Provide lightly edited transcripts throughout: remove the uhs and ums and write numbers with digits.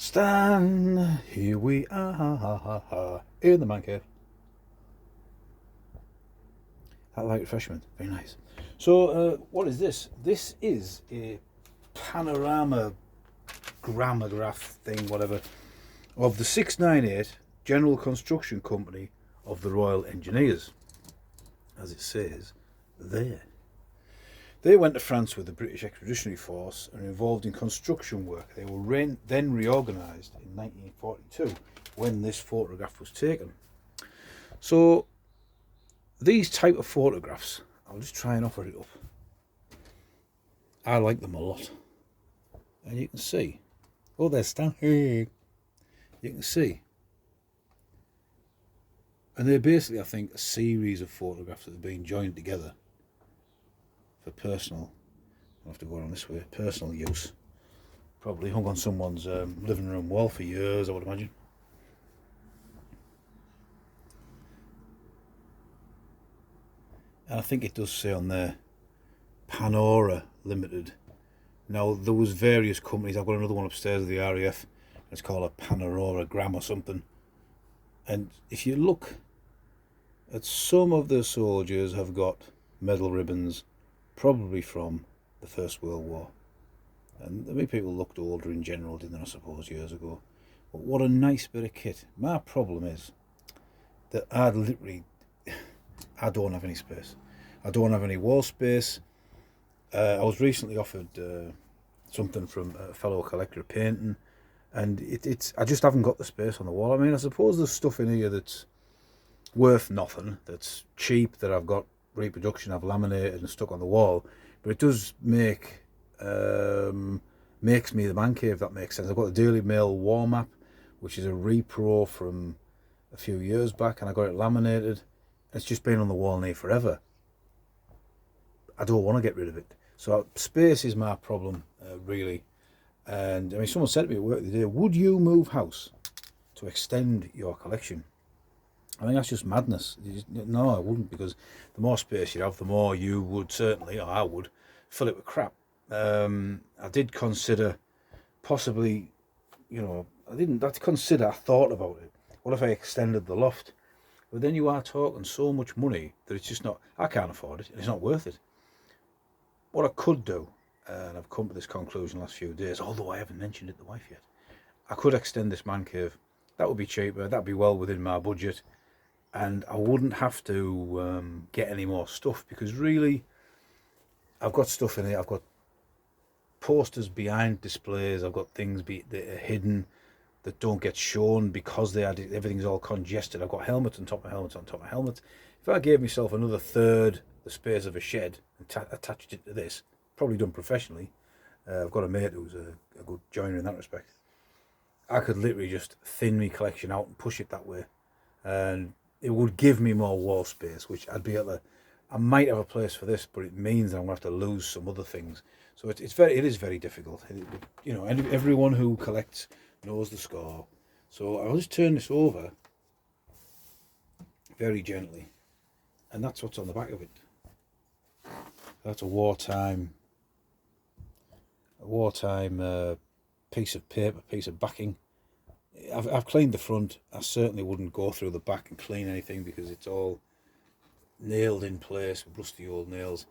Stan, here we are in the man cave. That light refreshment, very nice. So, what is this? This is a panorama grammograph thing, whatever, of the 698 General Construction Company of the Royal Engineers, as it says there. They went to France with the British Expeditionary Force and were involved in construction work. They were then reorganised in 1942 when this photograph was taken. So these type of photographs, I'll just try and offer it up. I like them a lot. And you can see, oh, there's Stan. You can see. And they're basically, I think, a series of photographs that have been joined together for personal, I'll have to go around this way, personal use. Probably hung on someone's living room wall for years, I would imagine. And I think it does say on there, Panora Limited. Now, there was various companies. I've got another one upstairs of the RAF. It's called a Panorama or something. And if you look at some of the soldiers have got medal ribbons, probably from the First World War. And I mean, people looked older in general, didn't they, I suppose, years ago. But what a nice bit of kit. My problem is that I don't have any space. I don't have any wall space. I was recently offered something from a fellow collector of painting, and I just haven't got the space on the wall. I mean, I suppose there's stuff in here that's worth nothing, that's cheap, that I've got reproduction, I've laminated and stuck on the wall, but it does makes me the man cave, if that makes sense. I've got the Daily Mail War Map, which is a repro from a few years back, and I got it laminated. It's just been on the wall near forever. I don't want to get rid of it. So space is my problem, really. And I mean, someone said to me at work the other day, would you move house to extend your collection? I think that's just madness. No, I wouldn't, because the more space you have, the more you would certainly, or I would, fill it with crap. I did consider possibly, I thought about it. What if I extended the loft? But then you are talking so much money that it's just not, I can't afford it, and it's not worth it. What I could do, and I've come to this conclusion the last few days, although I haven't mentioned it to the wife yet, I could extend this man cave. That would be cheaper, that'd be well within my budget, and I wouldn't have to get any more stuff, because really, I've got stuff in it. I've got posters behind displays, I've got things that are hidden, that don't get shown because everything's all congested. I've got helmets on top of helmets on top of helmets. If I gave myself another third the space of a shed and attached it to this, probably done professionally, I've got a mate who's a good joiner in that respect, I could literally just thin my collection out and push it that way, and it would give me more wall space, which I'd be able to, I might have a place for this, but it means that I'm going to have to lose some other things. So it is very difficult. Everyone who collects knows the score. So I'll just turn this over very gently, and that's what's on the back of it. That's a wartime piece of paper, piece of backing. I've cleaned the front. I certainly wouldn't go through the back and clean anything, because it's all nailed in place with rusty old nails.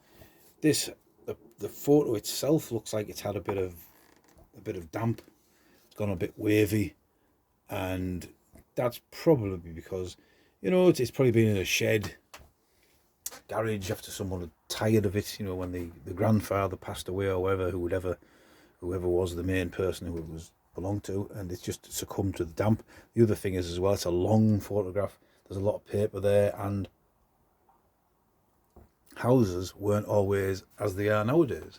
The photo itself looks like it's had a bit of damp. It's gone a bit wavy, and that's probably because it's probably been in a shed, garage, after someone had tired of it. When the grandfather passed away, or whoever was the main person who it was belonged to, and it's just succumbed to the damp. The other thing is as well, it's a long photograph. There's a lot of paper there, and houses weren't always as they are nowadays.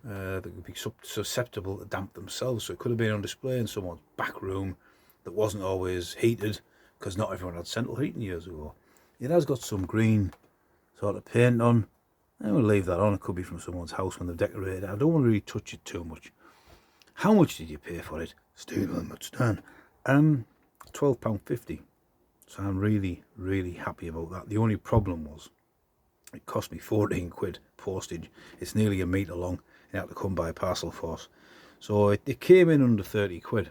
They could be susceptible to damp themselves, so it could have been on display in someone's back room that wasn't always heated, because not everyone had central heating years ago. It has got some green sort of paint on. I will leave that on. It could be from someone's house when they've decorated it. I don't want to really touch it too much. How much did you pay for it? Still how much, Stan? £12.50. So I'm really, really happy about that. The only problem was it cost me 14 quid postage. It's nearly a metre long. It had to come by parcel force. So it came in under 30 quid.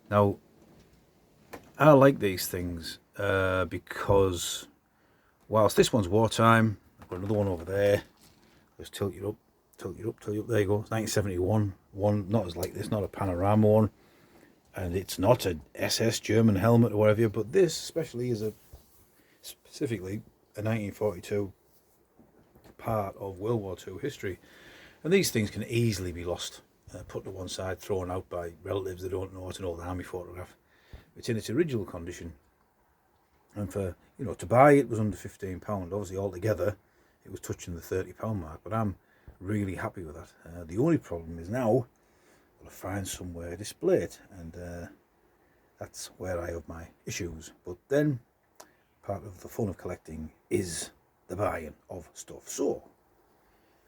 Now, I like these things because whilst this one's wartime, I've got another one over there. Just tilt you up, tilt you up, tilt you up. There you go. It's 1971. One not as like this, not a panorama one, and it's not an SS German helmet or whatever. But this, especially, is specifically a 1942 part of World War II history, and these things can easily be lost, put to one side, thrown out by relatives that don't know it's an old army photograph. It's in its original condition, and for to buy it was under £15. Obviously, altogether it was touching the £30 mark, but I'm really happy with that. The only problem is now I've got to find somewhere to display it, and that's where I have my issues. But then part of the fun of collecting is the buying of stuff. So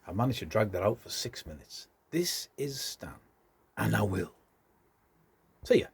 I managed to drag that out for 6 minutes. This is Stan, and I will see ya.